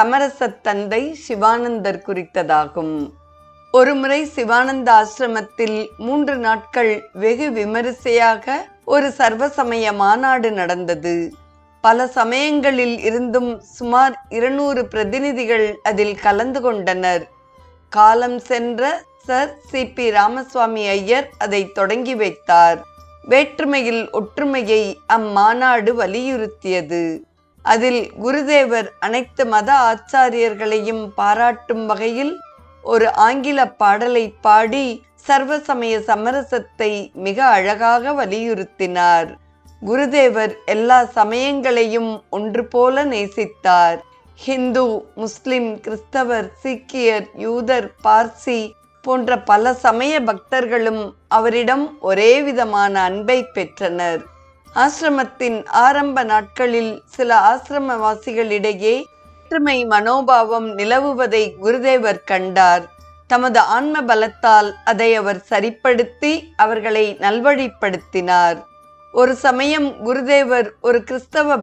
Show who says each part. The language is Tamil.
Speaker 1: சமரசத் தந்தை சிவானந்தர் குறித்ததாகும். ஒருமுறை சிவானந்த ஆசிரமத்தில் 3 நாட்கள் வெகு விமரிசையாக ஒரு சர்வசமய மாநாடு நடந்தது. பல சமயங்களில் இருந்தும் சுமார் 200 பிரதிநிதிகள் அதில் கலந்து கொண்டனர். காலம் சென்ற சர் சி.பி. ராமசுவாமி ஐயர் அதை தொடங்கி வைத்தார். வேற்றுமையில் ஒற்றுமையை அம்மாநாடு வலியுறுத்தியது. அதில் குருதேவர் அனைத்து மத ஆச்சாரியர்களையும் பாராட்டும் வகையில் ஒரு ஆங்கில பாடலை பாடி சர்வசமய சமரசத்தை மிக அழகாக வலியுறுத்தினார். குருதேவர் எல்லா சமயங்களையும் ஒன்று போல நேசித்தார். ஹிந்து, முஸ்லிம், கிறிஸ்தவர், சீக்கியர், யூதர், பார்சி போன்ற பல சமய பக்தர்களும் அவரிடம் ஒரே விதமான அன்பை பெற்றனர். ஆசிரமத்தின் ஆரம்ப நாட்களில் சில ஆசிரமவாசிகளிடையே ஒற்றுமை மனோபாவம் நிலவுவதை குருதேவர் கண்டார். தமது ஆன்ம பலத்தால் அதை அவர் சரிப்படுத்தி அவர்களை நல்வழிப்படுத்தினார். ஒரு சமயம் குருதேவர் ஒரு கிறிஸ்தவ